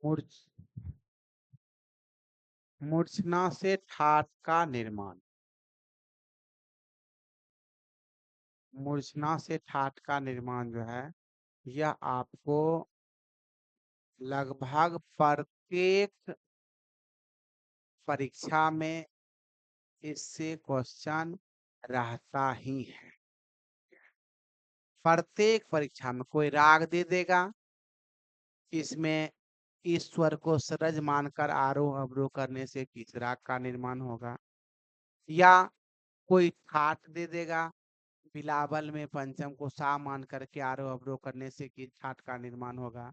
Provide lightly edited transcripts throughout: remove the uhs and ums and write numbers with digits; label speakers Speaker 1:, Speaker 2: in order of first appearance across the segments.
Speaker 1: मूर्छ मूर्छना से ठाट का निर्माण। मूर्छना से ठाट का निर्माण जो है यह आपको लगभग प्रत्येक परीक्षा में इससे क्वेश्चन रहता ही है। प्रत्येक परीक्षा में कोई राग दे देगा, इसमें ईश्वर को सरज मानकर आरोह अवरोह करने से किस राग का निर्माण होगा, या कोई ठाट दे देगा, बिलावल में पंचम को सा मान करके आरोह अवरोह करने से किस ठाट का निर्माण होगा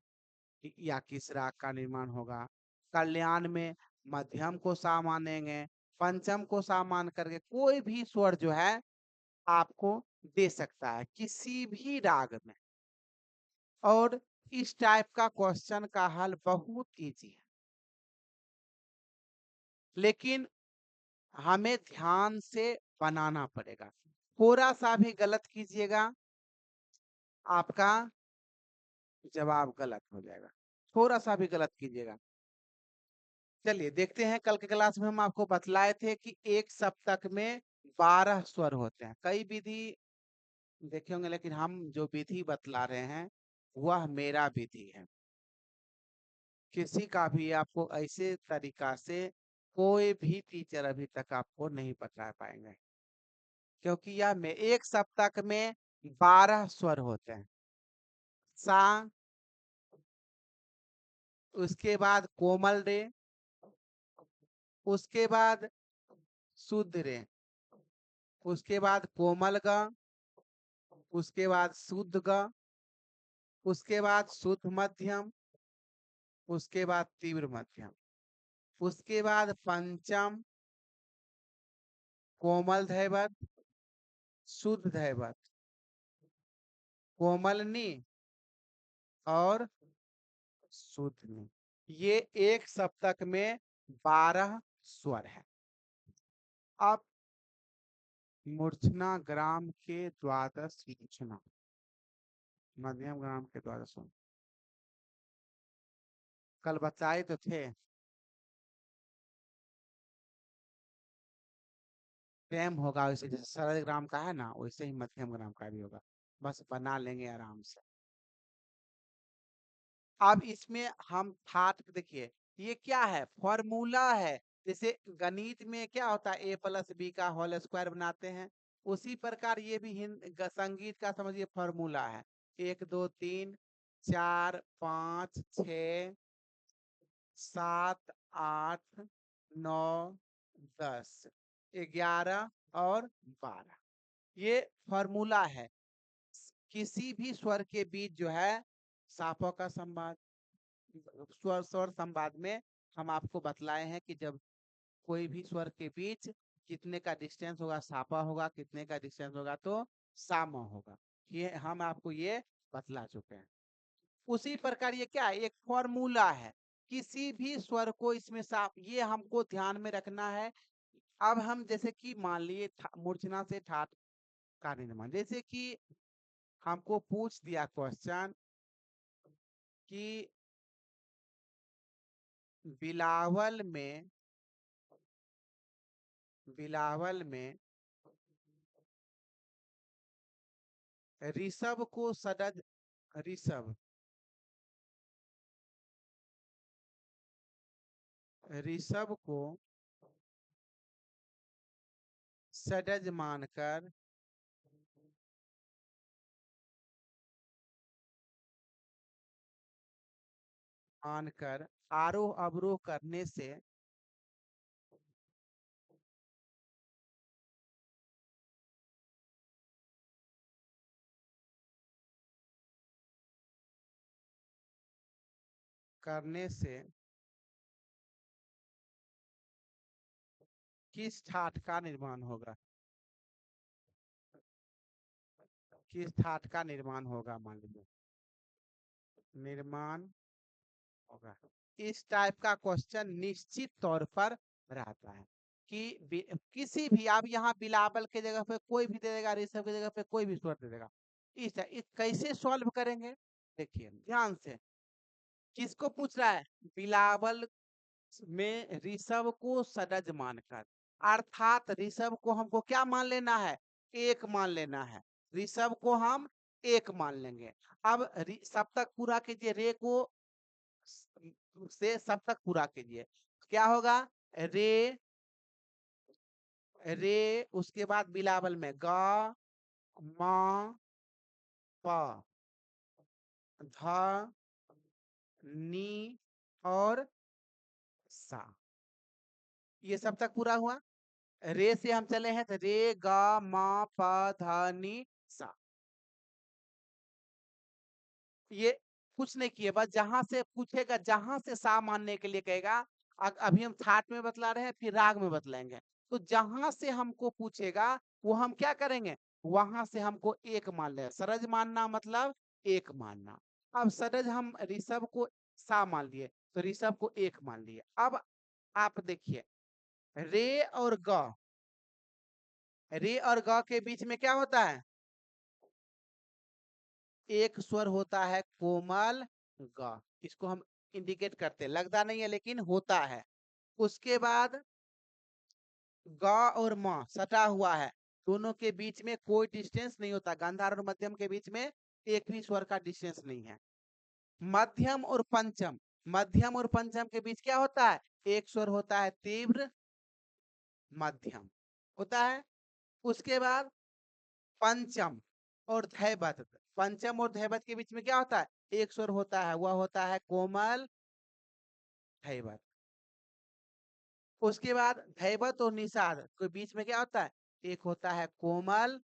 Speaker 1: या किस राग का निर्माण होगा। कल्याण में मध्यम को सा मानेंगे, पंचम को सा मान करके कोई भी स्वर जो है आपको दे सकता है किसी भी राग में। और इस टाइप का क्वेश्चन का हल बहुत इजी है, लेकिन हमें ध्यान से बनाना पड़ेगा। थोड़ा सा भी गलत कीजिएगा आपका जवाब गलत हो जाएगा, थोड़ा सा भी गलत कीजिएगा। चलिए देखते हैं, कल के क्लास में हम आपको बतलाए थे कि एक सप्तक में 12 स्वर होते हैं। कई विधि देखे होंगे, लेकिन हम जो विधि बतला रहे हैं वह मेरा विधि है। किसी का भी आपको ऐसे तरीका से कोई भी टीचर अभी तक आपको नहीं बता पाएंगे, क्योंकि यह में एक सप्तक में 12 स्वर होते हैं। सा, उसके बाद कोमल रे, उसके बाद शुद्ध रे, उसके बाद कोमल ग, उसके बाद शुद्ध ग, उसके बाद शुद्ध मध्यम, उसके बाद तीव्र मध्यम, उसके बाद पंचम कोमल धैवत, शुद्ध धैवत, कोमल नी और शुद्ध नी। ये एक सप्तक में 12 स्वर है। अब मूर्छना ग्राम के द्वादश मूर्छना, मध्यम ग्राम के द्वादश, कल बताए तो थे। सेम होगा वैसे, जैसे सरल ग्राम का है ना वैसे ही मध्यम ग्राम का भी होगा, बस बना लेंगे आराम से। अब इसमें हम ठाट देखिए, ये क्या है, फॉर्मूला है। जैसे गणित में क्या होता है, ए प्लस बी का होल स्क्वायर बनाते हैं, उसी प्रकार ये भी संगीत का समझिए फॉर्मूला है। 1 2 3 4 5 6 7 8 9 10 11 और 12, ये फॉर्मूला है। किसी भी स्वर के बीच जो है सापों का संवाद, स्वर स्वर संवाद में हम आपको बतलाए हैं कि जब कोई भी स्वर के बीच कितने का डिस्टेंस होगा सापा होगा, कितने का डिस्टेंस होगा तो सामा होगा, ये हम आपको ये बतला चुके हैं। उसी प्रकार ये क्या है, एक फॉर्मूला है। किसी भी स्वर को इसमें साफ, ये हमको ध्यान में रखना है। अब हम जैसे कि मान लिए मूर्छना से ठाट का निर्माण, जैसे कि हमको पूछ दिया क्वेश्चन कि बिलावल में ऋषभ को सडज, ऋषभ ऋषभ को सडज मानकर आरोह अवरोह करने से किस ठाट का निर्माण होगा, किस ठाट का निर्माण होगा, मान लीजिए निर्माण होगा। इस टाइप का क्वेश्चन निश्चित तौर पर रहता है कि किसी भी, आप यहाँ बिलावल के जगह पे कोई भी दे देगा, ऋषभ की जगह पे कोई भी स्वर दे देगा। इस कैसे सॉल्व करेंगे, देखिए ध्यान से। किसको पूछ रहा है? बिलावल में ऋषभ को सडज मानकर, अर्थात ऋषभ को हमको क्या मान लेना है? एक मान लेना है। ऋषभ को हम एक मान लेंगे। अब सप्तक पूरा कीजिए, रे को से सप्तक पूरा कीजिए। क्या होगा? रे, रे, उसके बाद बिलावल में ग, म, प, ध, नी और सा। ये सप्तक पूरा हुआ। रे से हम चले हैं तो रे, ग, म, प, ध, नी, सा। ये कुछ नहीं किए, बस जहां से पूछेगा, जहां से सा मानने के लिए कहेगा। अभी हम थाट में बतला रहे हैं, फिर राग में बतलाएंगे। तो जहां से हमको पूछेगा वो हम क्या करेंगे? वहां से हमको एक मान ले। सरज मानना मतलब एक मानना। अब सरज हम ऋषभ को सा मान लिए, तो ऋषभ को एक मान लिए। अब आप देखिए, रे और ग, रे और ग के बीच में क्या होता है? एक स्वर होता है कोमल ग। इसको हम इंडिकेट करते हैं, लगता नहीं है लेकिन होता है। उसके बाद ग और म सटा हुआ है, दोनों के बीच में कोई डिस्टेंस नहीं होता। गांधार और मध्यम के बीच में एक भी स्वर का डिस्टेंस नहीं है। मध्यम और पंचम, मध्यम और पंचम के बीच क्या होता है? एक स्वर होता है तीव्र मध्यम होता है। उसके बाद पंचम और धैवत, पंचम और धैवत के बीच में क्या होता है? एक स्वर होता है, वह होता है कोमल धैवत। उसके बाद धैवत और निषाद के बीच में क्या होता है? एक होता है कोमल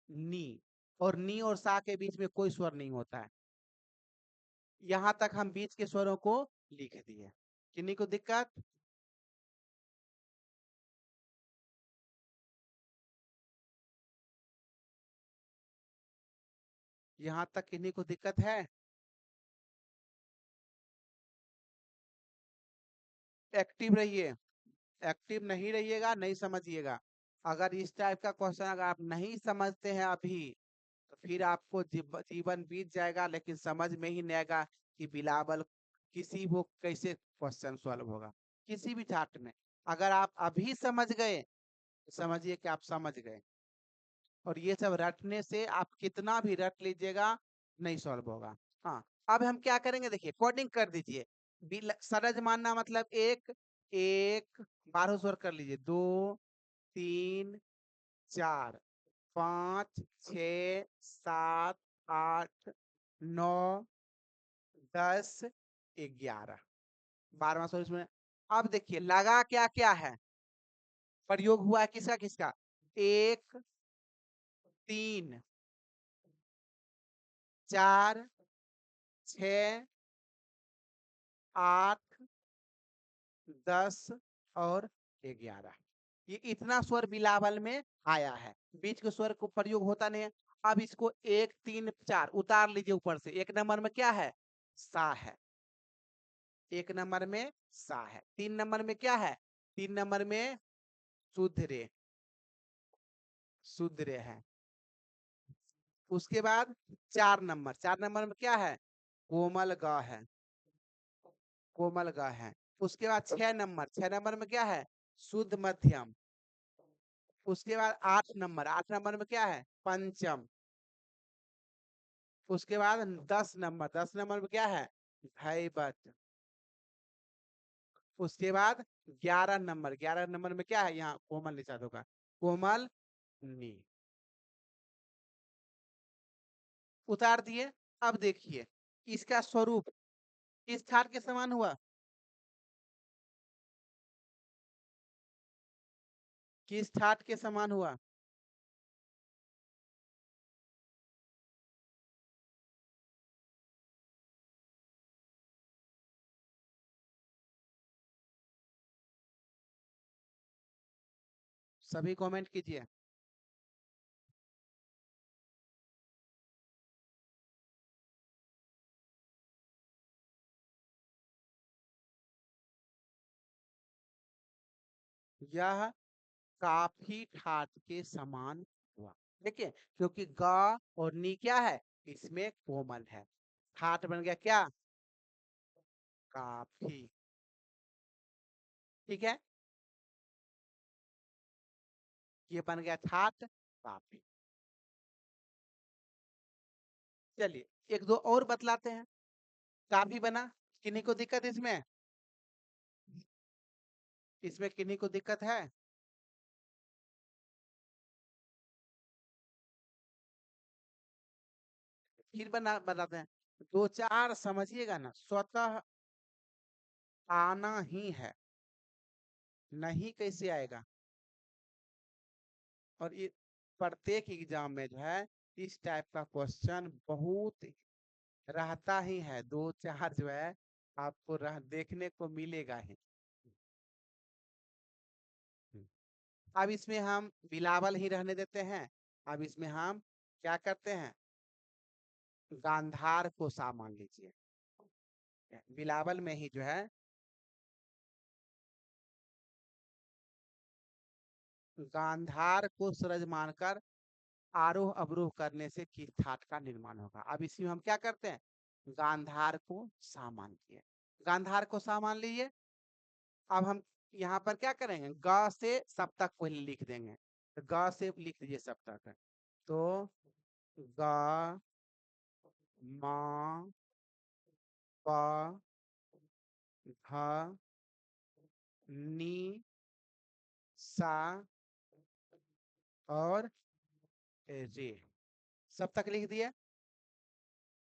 Speaker 1: नी, और नी और सा के बीच में कोई स्वर नहीं होता है। यहां तक हम बीच के स्वरों को लिख दिए। किन्हीं को दिक्कत? यहां तक किन्हीं को दिक्कत है? एक्टिव रहिए। एक्टिव नहीं रहिएगा नहीं समझिएगा। अगर इस टाइप का क्वेश्चन अगर आप नहीं समझते हैं अभी, तो फिर आपको जीवन बीत जाएगा, लेकिन समझ में ही नहीं आएगा कि बिलावल किसी वो कैसे क्वेश्चन सॉल्व होगा किसी भी चार्ट में। अगर आप अभी समझ गए तो समझिए कि आप समझ गए। और ये सब रटने से आप कितना भी रट लीजिएगा, नहीं सॉल्व होगा। हाँ, अब हम क्या करेंगे, देखिए कोडिंग कर दीजिए। सरज मानना मतलब एक, एक, 12 स्वर कर लीजिए, 2, 3, 4, 5, 6, 7, 8, 9, 10, 11, 12वां स्वर इसमें। अब देखिए लगा क्या क्या है, प्रयोग हुआ है किसका किसका? एक, 3, 4, 6, 8, 10 और 11। ये इतना स्वर बिलावल में आया है। बीच के स्वर को प्रयोग होता नहीं है। अब इसको 1, 3, 4 उतार लीजिए ऊपर से। एक नंबर में क्या है? सा है। एक नंबर में सा है। 3 नंबर में क्या है? 3 नंबर में शुद्ध रे, शुद्ध रे है। उसके बाद 4 नंबर में क्या है? कोमल ग है, कोमल ग है। उसके बाद 6 नंबर में क्या है? शुद्ध मध्यम। उसके बाद 8 नंबर, 8 नंबर में क्या है? पंचम। उसके बाद 10 नंबर, 10 नंबर में क्या है? धैवत। उसके बाद 11 नंबर, 11 नंबर में क्या है? यहाँ कोमल निषाद होगा, कोमल नी। उतार दिए। अब देखिए इसका स्वरूप किस ठाट के समान हुआ? किस ठाट के समान हुआ? सभी कमेंट कीजिए। यह काफी ठाट के समान हुआ। देखिए क्योंकि ग और नी क्या है? इसमें कोमल है। ठाट बन गया क्या? काफी। ठीक है, ये बन गया ठाट काफी। चलिए एक दो और बतलाते हैं। काफी बना, किन्हीं को दिक्कत इसमें? इसमें किन्हीं को दिक्कत है? फिर बताते हैं। दो चार समझिएगा ना, स्वतः आना ही है, नहीं कैसे आएगा। और ये प्रत्येक एग्जाम में जो है इस टाइप का क्वेश्चन बहुत रहता ही है, दो चार जो है आपको देखने को मिलेगा ही। अब इसमें हम बिलावल ही रहने देते हैं। अब इसमें हम क्या करते हैं, गांधार को सा मान लीजिए। बिलावल में ही जो है गांधार को सरज मानकर आरोह अवरोह करने से किस ठाट का निर्माण होगा। अब इसमें हम क्या करते हैं, गांधार को सा मान लिए, गांधार को सा मान लीजिए। अब हम यहाँ पर क्या करेंगे, ग से सप्तक पहले लिख देंगे, तो ग से लिख दीजिए सप्तक। तो ग म प ध नि सा और रे, सप्तक लिख दिए।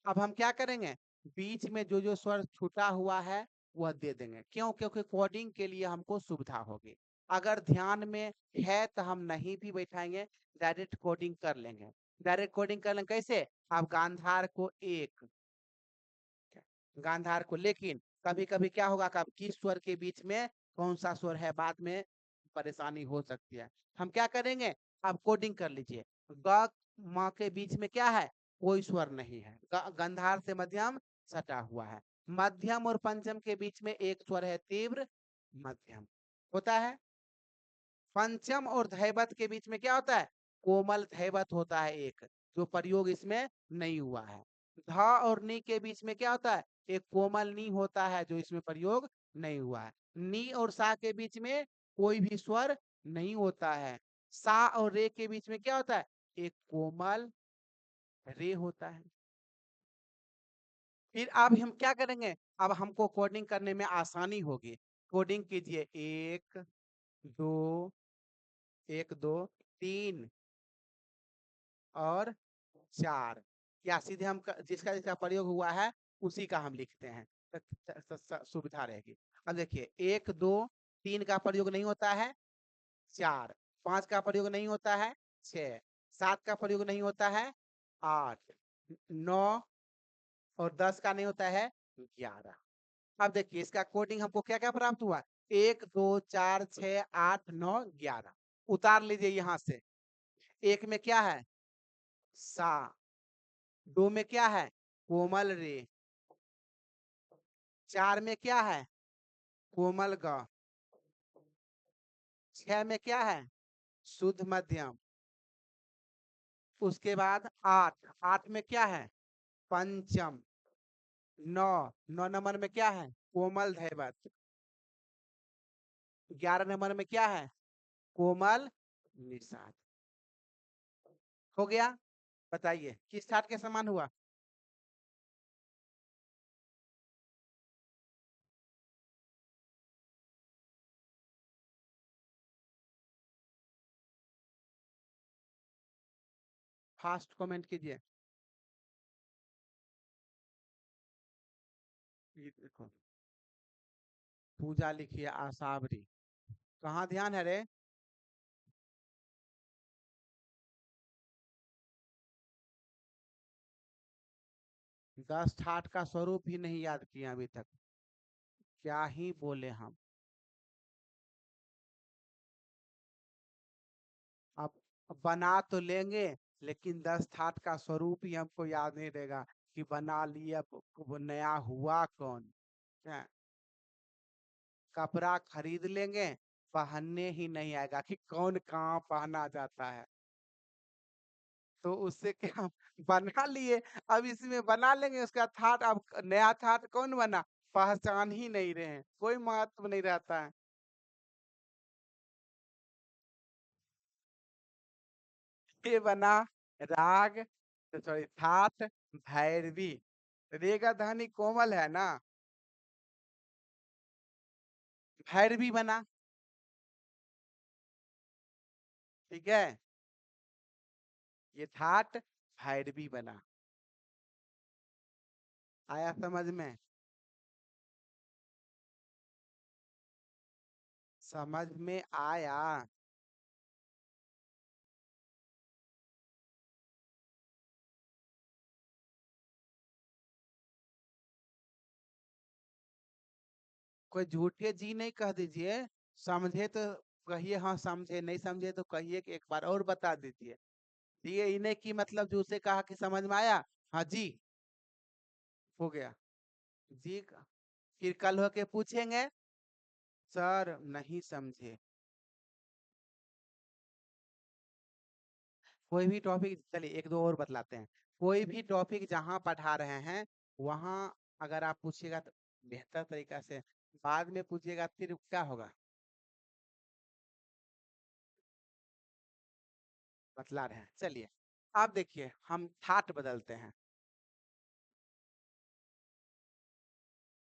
Speaker 1: अब हम क्या करेंगे, बीच में जो जो स्वर छूटा हुआ है वह दे देंगे, क्यों? क्योंकि कोडिंग के लिए हमको सुविधा होगी। अगर ध्यान में है तो हम नहीं भी बैठाएंगे, डायरेक्ट कोडिंग कर लेंगे। डायरेक्ट कोडिंग कर लेंगे कैसे, आप गांधार को एक, गांधार को, लेकिन कभी कभी क्या होगा कि किस स्वर के बीच में कौन सा स्वर है, बाद में परेशानी हो सकती है। हम क्या करेंगे, आप कोडिंग कर लीजिए। ग म के बीच में क्या है, कोई स्वर नहीं है, गंधार से मध्यम सटा हुआ है। मध्यम और पंचम के बीच में एक स्वर है तीव्र मध्यम होता है। पंचम और धैवत के बीच में क्या होता है, कोमल धैवत होता है एक, जो प्रयोग इसमें नहीं हुआ है। ध और नी के बीच में क्या होता है, एक कोमल नी होता है जो इसमें प्रयोग नहीं हुआ है। नी और सा के बीच में कोई भी स्वर नहीं होता है। सा और रे के बीच में क्या होता है, एक कोमल रे होता है। फिर अब हम क्या करेंगे, अब हमको कोडिंग करने में आसानी होगी। कोडिंग कीजिए, दो एक दो तीन और चार, या सीधे हम जिसका जिसका प्रयोग हुआ है उसी का हम लिखते हैं, सुविधा रहेगी। अब देखिए, एक दो तीन का प्रयोग नहीं होता है, चार पांच का प्रयोग नहीं होता है, छह सात का प्रयोग नहीं होता है, आठ नौ और 10 का नहीं होता है, 11। अब देखिए इसका कोडिंग हमको क्या क्या प्राप्त हुआ, एक दो चार छह आठ नौ 11, उतार लीजिए यहाँ से। एक में क्या है, सा, दो में क्या है, कोमल रे, चार में क्या है, कोमल ग, छह में क्या है, शुद्ध मध्यम, उसके बाद आठ, आठ में क्या है, पंचम, नौ, नौ नंबर में क्या है, कोमल धैवत, 11 नंबर में क्या है, कोमल निषाद। हो गया, बताइए किस ठाट के समान हुआ। फास्ट कमेंट कीजिए। ये देखो, पूजा लिखिए आसावरी, कहाँ ध्यान है रे। 10 ठाट का स्वरूप ही नहीं याद किया अभी तक, क्या ही बोले हम। अब बना तो लेंगे, लेकिन 10 ठाट का स्वरूप ही हमको याद नहीं रहेगा कि बना लिया, वो नया हुआ कौन। क्या, कपड़ा खरीद लेंगे, पहनने ही नहीं आएगा कि कौन कहाँ पहना जाता है। तो उससे क्या हम बना लिए, अब इसमें बना लेंगे, उसका ठाट अब नया ठाट कौन बना, पहचान ही नहीं रहे हैं, कोई महत्व नहीं रहता है। ये बना राग, तो सॉरी ठाठ, भैरवी। रे का ध्वनि कोमल है ना, भैरवी बना। ठीक है, ये ठाठ भैरवी बना। आया समझ में? समझ में आया। कोई झूठे जी नहीं कह दीजिए। समझे तो कहिए हाँ समझे, नहीं समझे तो कहिए कि एक बार और बता दीजिए। ये इन्हें की मतलब जो उसे कहा कि समझ में आया, हाँ जी हो गया जी फिर कल होके पूछेंगे सर नहीं समझे। कोई भी टॉपिक, चलिए एक दो और बतलाते हैं। कोई भी टॉपिक जहाँ पढ़ा रहे हैं वहाँ अगर आप पूछिएगा तो बेहतर तरीका से, बाद में पूछिएगा फिर क्या होगा, बतला रहे हैं। चलिए आप देखिए हम ठाट बदलते हैं,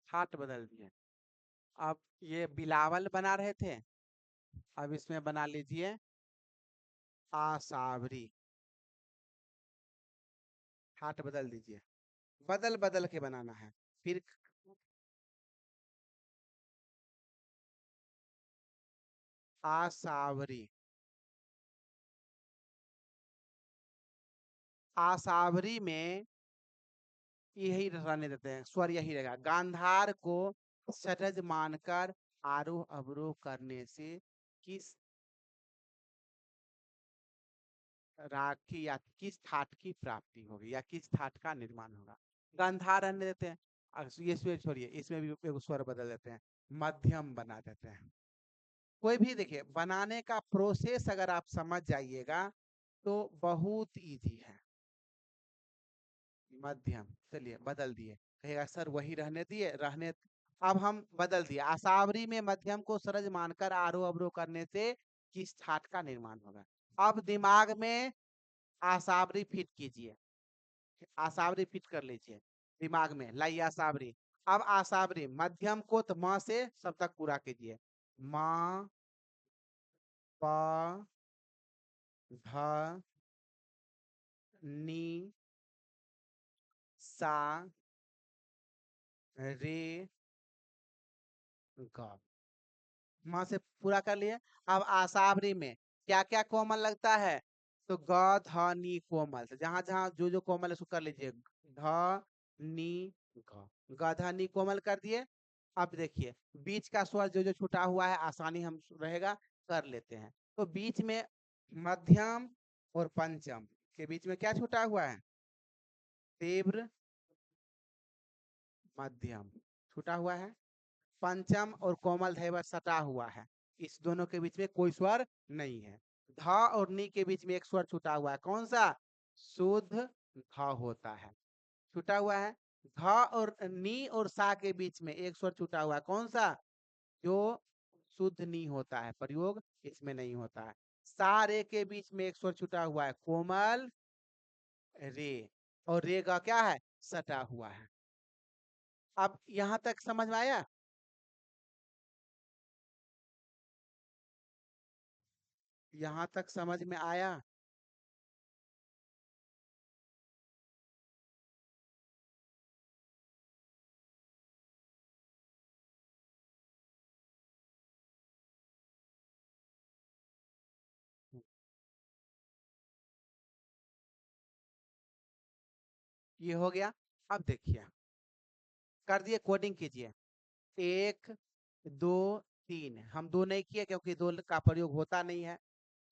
Speaker 1: ठाट बदल दिए। अब ये बिलावल बना रहे थे, अब इसमें बना लीजिए आसावरी। ठाट बदल दीजिए, बदल बदल के बनाना है। फिर आसावरी, आसावरी में यही रहने देते हैं, स्वर यही रहेगा। गांधार को सटज मानकर आरोह अवरोह करने से किस राग की या किस ठाट की प्राप्ति होगी या किस ठाट का निर्माण होगा। गांधार रहने देते हैं, ये स्वर छोड़िए, इसमें भी एक स्वर बदल देते हैं, मध्यम बना देते हैं। कोई भी देखिए बनाने का प्रोसेस अगर आप समझ जाइएगा तो बहुत इजी है। मध्यम, चलिए बदल दिए, कहेगा सर वही रहने दिए रहने। अब हम बदल दिए, आसावरी में मध्यम को सरज मानकर आरोह अवरोह करने से किस ठाट का निर्माण होगा। अब दिमाग में आसावरी फिट कीजिए, आसावरी फिट कर लीजिए दिमाग में, लाइए आसावरी। अब आसावरी मध्यम को तो म से सब तक पूरा कीजिए, म प ध नी सा रे ग। माँ से पूरा कर लिए। अब आसावरी में क्या क्या कोमल लगता है, तो ग ध नी कोमल, तो जहां जहां जो जो कोमल है उसको कर लीजिए, ध नी ग, ग ध नी कोमल कर दिए। अब देखिए बीच का स्वर जो जो छूटा हुआ है आसानी हम रहेगा कर लेते हैं। तो बीच में मध्यम और पंचम के बीच में क्या छूटा हुआ है, तीव्र मध्यम छूटा हुआ है। पंचम और कोमल धैवत सटा हुआ है, इस दोनों के बीच में कोई स्वर नहीं है। ध और नी के बीच में एक स्वर छूटा हुआ है, कौन सा, शुद्ध ध होता है, छूटा हुआ है। ध और नी और सा के बीच में एक स्वर छूटा हुआ है, कौन सा, जो शुद्ध नी होता है, प्रयोग इसमें नहीं होता है। सा रे के बीच में एक स्वर छूटा हुआ है, कोमल रे, और रे का क्या है, सटा हुआ है। अब यहां तक समझ में आया? यहां तक समझ में आया? ये हो गया। अब देखिए कर दिए, कोडिंग कीजिए, एक दो तीन, हम दो नहीं किए क्योंकि दो का प्रयोग होता नहीं है।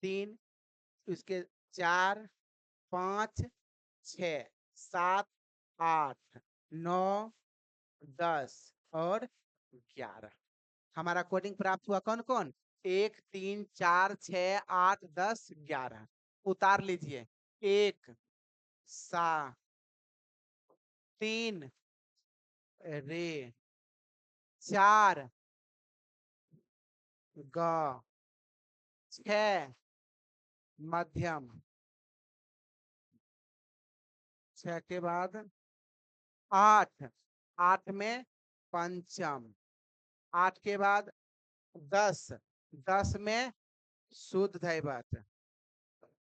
Speaker 1: तीन, इसके चार, पाँच, छ, सात, आठ, नौ, 10 और 11। हमारा कोडिंग प्राप्त हुआ कौन कौन, एक तीन चार छ आठ 10 11। उतार लीजिए, एक सा, तीन रे, 4 ग, 6 मध्यम, 6 के बाद 8, 8 में पंचम, 8 के बाद 10, 10 में शुद्ध दैवत,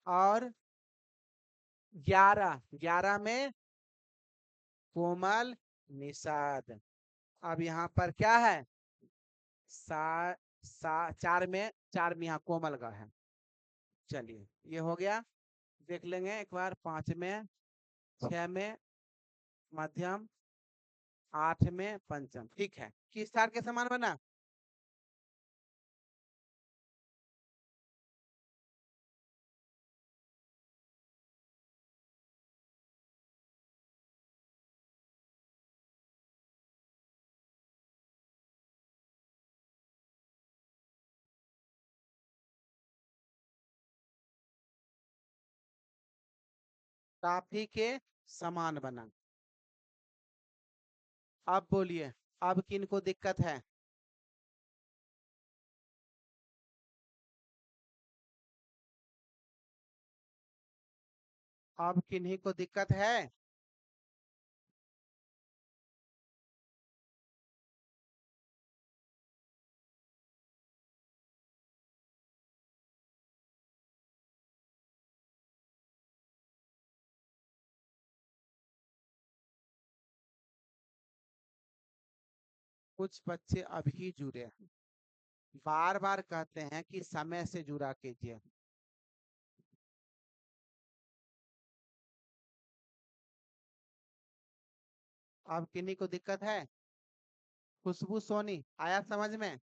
Speaker 1: और 11, 11 में कोमल निषाद। अब यहाँ पर क्या है, सा, 4 में यहाँ कोमल ग है। चलिए ये हो गया, देख लेंगे एक बार। 5 में, 6 में मध्यम, 8 में पंचम, ठीक है। किस तार के समान बना? काफी के समान बना। अब बोलिए, अब किनको दिक्कत है? अब किन्हीं को दिक्कत है? कुछ बच्चे अभी जुड़े हैं, बार बार कहते हैं कि समय से जुड़ा कीजिए। अब किन्हीं को दिक्कत है? खुशबू सोनी, आया समझ में?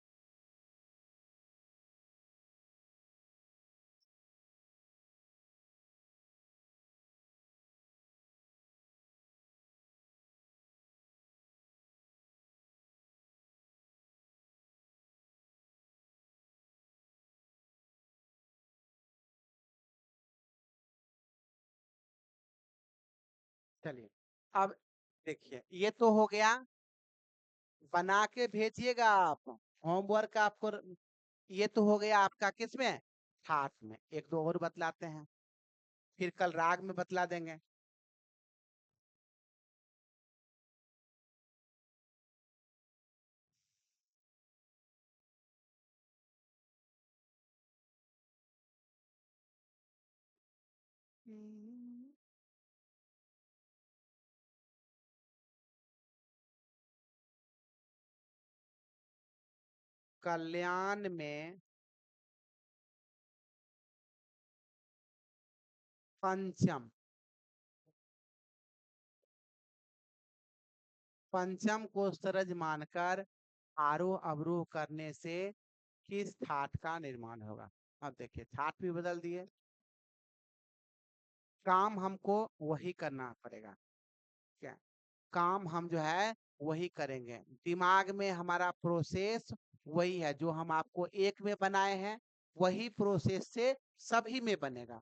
Speaker 1: चलिए अब देखिए, ये तो हो गया, बना के भेजिएगा आप होमवर्क आपको। ये तो हो गया आपका किसमें, ठाट में। एक दो और बतलाते हैं, फिर कल राग में बतला देंगे। कल्याण में पंचम, पंचम को सरज मानकर आरोह अवरोह करने से किस ठाट का निर्माण होगा? अब देखिए, ठाट भी बदल दिए। काम हमको वही करना पड़ेगा, क्या? काम हम जो है वही करेंगे। दिमाग में हमारा प्रोसेस वही है, जो हम आपको एक में बनाए हैं वही प्रोसेस से सभी में बनेगा।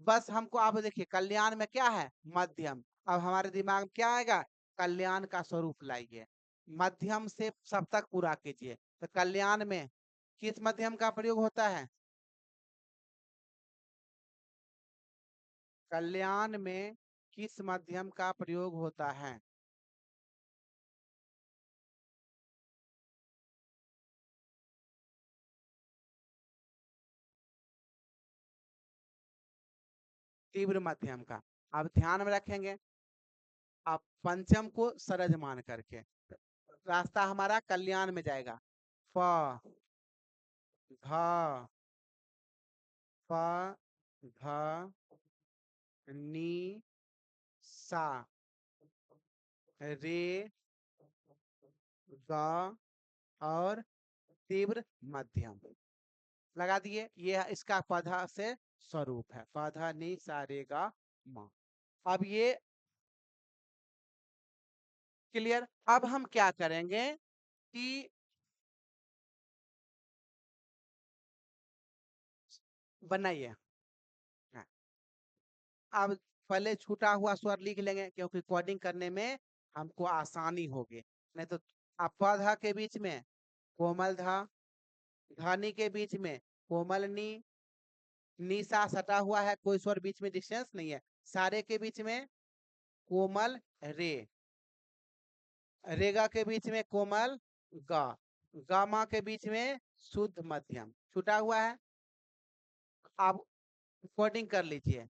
Speaker 1: बस हमको, आप देखिए कल्याण में क्या है, मध्यम। अब हमारे दिमाग में क्या आएगा, कल्याण का स्वरूप लाइए, मध्यम से सब तक पूरा कीजिए। तो कल्याण में किस मध्यम का प्रयोग होता है? कल्याण में किस मध्यम का प्रयोग होता है? तीव्र मध्यम का। अब ध्यान में रखेंगे, अब पंचम को सरज मान करके रास्ता हमारा कल्याण में जाएगा। प, ध, प, ध, नी, सा, रे, ग, और तीव्र मध्यम। लगा दिए, ये इसका पधा से स्वरूप है, पधा नी सा रे गा मा। अब ये क्लियर। अब हम क्या करेंगे कि बनाइए। हाँ, अब पहले छूटा हुआ स्वर लिख लेंगे, क्योंकि कोडिंग करने में हमको आसानी होगी। नहीं तो अपधा के बीच में कोमल धा, धानी के बीच में कोमल नी, निशा सटा हुआ है, कोई स्वर बीच में डिस्टेंस नहीं है, सारे के बीच में कोमल रे, रेगा के बीच में कोमल गा, गामा के बीच में शुद्ध मध्यम छूटा हुआ है। आप कोडिंग कर लीजिए,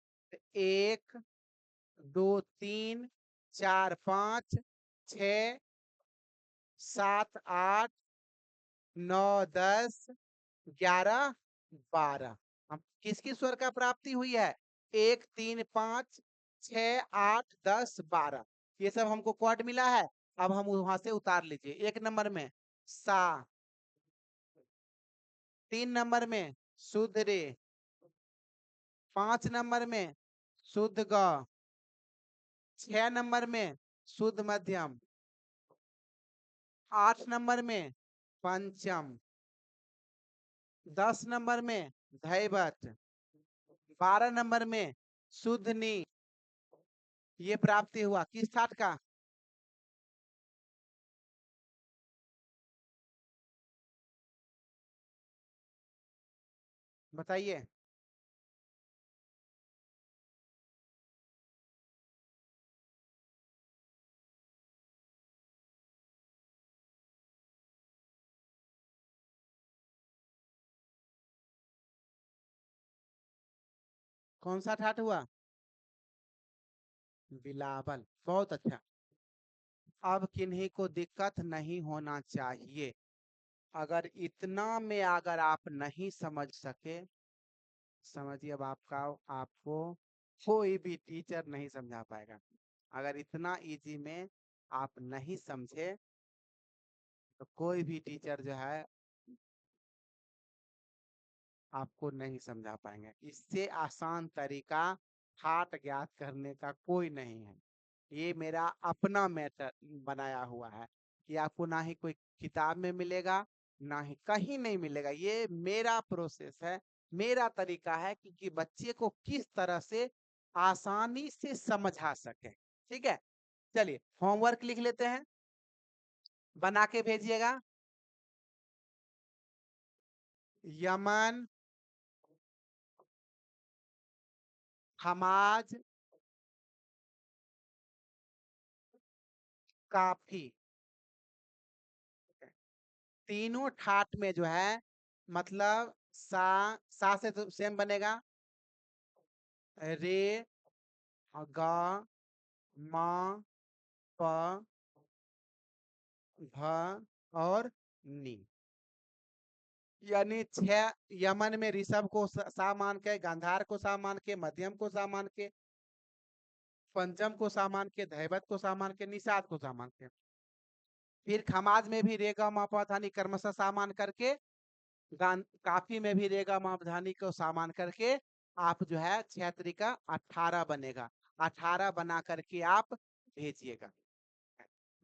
Speaker 1: 1 2 3 4 5 6 7 8 9 10 11 12। हम किसकी स्वर का प्राप्ति हुई है? 1 3 5 6 8 10 12, ये सब हमको कॉर्ड मिला है। अब हम वहां से उतार लीजिए। 1 नंबर में सा, 3 नंबर में शुद्ध रे, 5 नंबर में शुद्ध ग, 6 नंबर में शुद्ध मध्यम, 8 नंबर में पंचम, 10 नंबर में धैवत, 12 नंबर में शुद्ध नी। ये प्राप्ति हुआ किस ठाट का? बताइए। कौन सा ठाट हुआ? बिलावल, बहुत अच्छा। अब किन्हीं को दिक्कत नहीं होना चाहिए। अगर इतना में अगर आप नहीं समझ सके, समझिए अब आपका आपको कोई भी टीचर नहीं समझा पाएगा। अगर इतना इजी में आप नहीं समझे तो कोई भी टीचर जो है आपको नहीं समझा पाएंगे। इससे आसान तरीका ठाट ज्ञात करने का कोई नहीं है। ये मेरा अपना मेथड बनाया हुआ है कि आपको ना ही कोई किताब में मिलेगा, ना ही कहीं नहीं मिलेगा। ये मेरा प्रोसेस है, मेरा तरीका है कि बच्चे को किस तरह से आसानी से समझा सके। ठीक है, चलिए होमवर्क लिख लेते हैं, बना के भेजिएगा। यमन, हमाज, काफी, तीनों ठाट में जो है मतलब सा से तो सेम बनेगा, रे, ग, म, प, भ और नी। यानी 6 यमन में ऋषभ को सा मान के, गांधार को सा मान के, मध्यम को सा मान के, पंचम को सा मान के, धैवत को सा मान के, निषाद को सा मान के। फिर खमाज में भी रेगा मापाधानी कर्मशः सा मान करके, काफी में भी रेगा मापधानी को सामान करके आप जो है 6 तरीका 18 बनेगा। 18 बना करके आप भेजिएगा,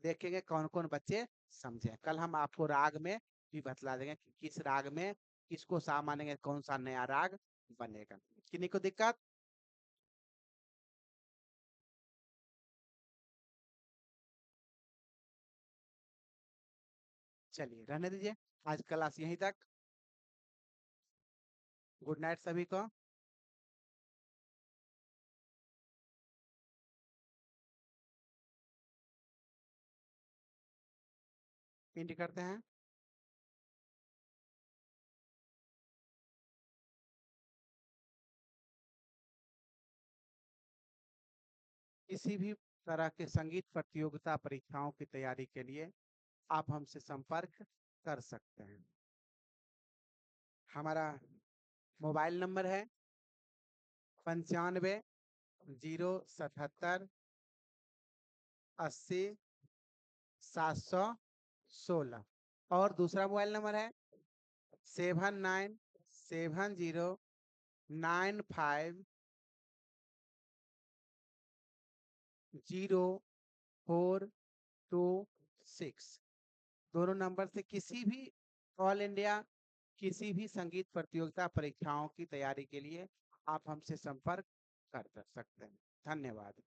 Speaker 1: देखेंगे कौन कौन बच्चे समझे। कल हम आपको राग में भी बतला देंगे कि किस राग में किसको सा मानेंगे, कौन सा नया राग बनेगा। किन्हीं को दिक्कत? चलिए रहने दीजिए, आज क्लास यहीं तक। गुड नाइट सभी को। एंड करते हैं। किसी भी तरह के संगीत प्रतियोगिता परीक्षाओं की तैयारी के लिए आप हमसे संपर्क कर सकते हैं। हमारा मोबाइल नंबर है 95 077 80 716, और दूसरा मोबाइल नंबर है 7970950426। दोनों नंबर से किसी भी ऑल इंडिया किसी भी संगीत प्रतियोगिता परीक्षाओं की तैयारी के लिए आप हमसे संपर्क कर सकते हैं। धन्यवाद।